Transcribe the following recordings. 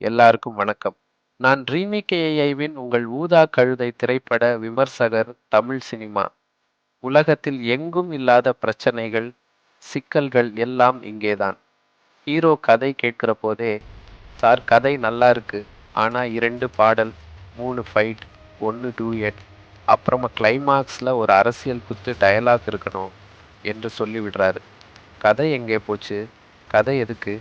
எல்லாருக்கும் வணக்கம். நான் ரீமேக் ஏஐவின் உங்கள் ஊதா கழுதை திரைப்பட விமர்சகர் தமிழ் சினிமா. உலகத்தில் எங்கும் இல்லாத பிரச்சனைகள், சிக்கல்கள் எல்லாம் இங்கேதான். ஹீரோ கதை கேட்கிற போதே, சார் கதை நல்லா இருக்கு. ஆனா 2 பாடல், 3 ஃபைட், 1 டூயட், அப்புறமா கிளைமாக்ஸ்ல ஒரு அரசியல் குத்து டயலாக் இருக்கணும் என்று சொல்லி விடுறாரு. கதை எங்கே போச்சு? கதை எதுக்கு?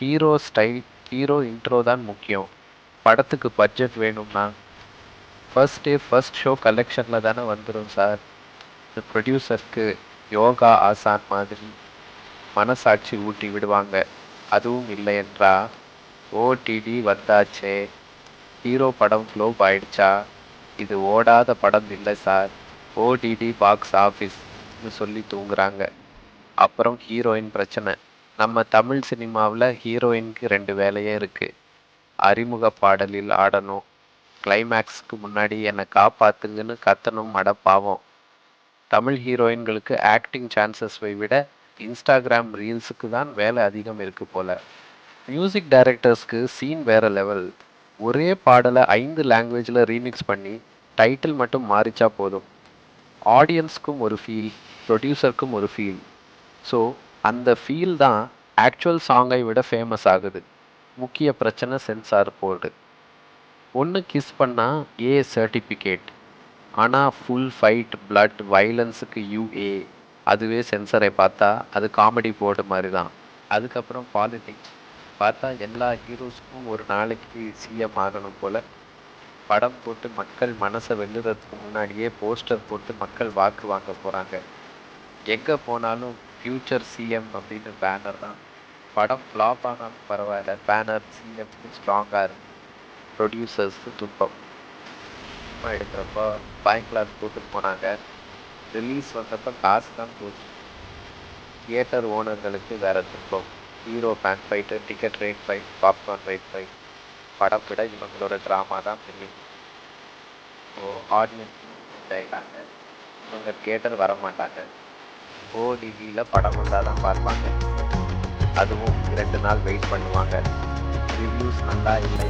ஹீரோ ஸ்டைல், ஹீரோ இன்ட்ரோ தான் முக்கியம். படத்துக்கு பட்ஜெட் வேணும்னா ஃபர்ஸ்ட் டே ஃபர்ஸ்ட் ஷோ கலெக்ஷனில் தானே வந்துடும் சார். இந்த ப்ரொடியூசருக்கு யோகா ஆசான் மாதிரி மனசாட்சி ஊட்டி விடுவாங்க. அதுவும் இல்லை என்றா ஓடிடி வந்தாச்சே, ஹீரோ படம் ஃப்ளோப் ஆயிடுச்சா, இது ஓடாத படம் இல்லை சார், ஓடிடி பாக்ஸ் ஆஃபீஸ்னு சொல்லி தூங்குறாங்க. அப்புறம் ஹீரோயின் பிரச்சனை. நம்ம தமிழ் சினிமாவில் ஹீரோயினுக்கு 2 வேலையே இருக்கு. அறிமுக பாடலில் ஆடணும், கிளைமேக்ஸ்க்கு முன்னாடி என்னை காப்பாத்துங்கன்னு கத்தணும். அட பாவம், தமிழ் ஹீரோயின்களுக்கு ஆக்டிங் சான்சஸை விட இன்ஸ்டாகிராம் ரீல்ஸுக்கு தான் வேலை அதிகம் இருக்கு போல. மியூசிக் டைரக்டர்ஸ்க்கு சீன் வேற லெவல். ஒரே பாடலை 5 லாங்குவேஜில் ரீமிக்ஸ் பண்ணி டைட்டில் மட்டும் மாறிச்சா போதும். ஆடியன்ஸ்க்கும் ஒரு ஃபீல், ப்ரொடியூசருக்கும் ஒரு ஃபீல். ஸோ அந்த ஃபீல் தான் ஆக்சுவல் சாங்கை விட ஃபேமஸ் ஆகுது. முக்கிய பிரச்சனை சென்சார் போர்டு. ஒன்று கிஸ் பண்ணால் ஏ சர்டிஃபிகேட், ஆனால் ஃபுல் ஃபைட், பிளட், வைலன்ஸுக்கு யூஏ. அதுவே சென்சரை பார்த்தா அது காமெடி போர்டு மாதிரி தான். அதுக்கப்புறம் பாலிடிக்ஸ் பார்த்தா எல்லா ஹீரோஸுக்கும் ஒரு நாளைக்கு சிஎம் ஆகணும் போல். படம் போட்டு மக்கள் மனசை வெல்லுறதுக்கு முன்னாடியே போஸ்டர் போட்டு மக்கள் வாக்கு வாங்க போகிறாங்க. எங்கே போனாலும் ஃப்யூச்சர் சிஎம் அப்படின்னு பேனர் தான். படம் ஃப்ளாப் ஆனாலும் பரவாயில்ல, பேனர் சிஎம்க்கு ஸ்ட்ராங்காக இருக்கு. ப்ரொடியூசர்ஸ்க்கு துன்பம். சினிமா எடுக்கிறப்போ கிளாஸ் போட்டு போனாங்க, ரிலீஸ் வந்தப்போ காசு தான் போச்சு. தியேட்டர் ஓனர்களுக்கு வேற துன்பம். Hero fan fight, ticket rate fight, popcorn rate fight. படம் விட இவங்களோட ட்ராமா தான் தெரியும். ஆடியன்ஸ் ஆகிட்டாங்க, இவங்க தியேட்டர் வர மாட்டாங்க. ஓடிவியில் படம் வந்தால் தான் பார்ப்பாங்க. அதுவும் 2 நாள் வெயிட் பண்ணுவாங்க. ரிவ்யூஸ் நல்லா இல்லை,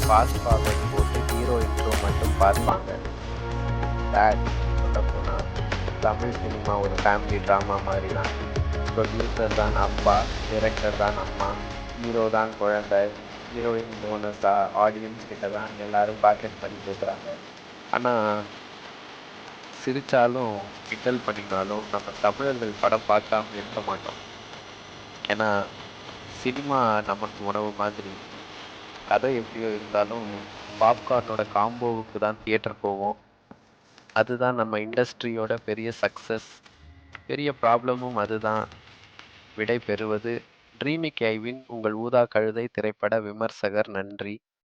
ஃபாஸ்ட் ஃபார்வர்ட் போட்டு ஹீரோ இன்ட்ரோ மட்டும் பார்ப்பாங்க. டேட் சொல்ல போனால் தமிழ் சினிமா ஒரு ஃபேமிலி ட்ராமா மாதிரி தான். ப்ரொடியூசர் தான் அப்பா, டைரக்டர் தான் அம்மா, ஹீரோ தான் குழந்தை, ஹீரோயின் போனஸாக ஆடியன்ஸ் கிட்ட தான் எல்லாரும் பாக்கெட் பண்ணி பேசுகிறாங்க. ஆனால் சிரித்தாலும் கிண்டல் பண்ணினாலும் நம்ம தமிழர்கள் படம் பார்க்காம இருக்க மாட்டோம். ஏன்னா சினிமா நமக்கு உணவு மாதிரி. கதை எப்படியோ இருந்தாலும் பாப்கார்னோட காம்போவுக்கு தான் தியேட்டர் போவோம். அதுதான் நம்ம இண்டஸ்ட்ரியோட பெரிய சக்ஸஸ். பெரிய ப்ராப்ளமும் அதுதான். விடை பெறுவது ட்ரீமிக் ஐவின் உங்கள் ஊதா கழுதை திரைப்பட விமர்சகர். நன்றி.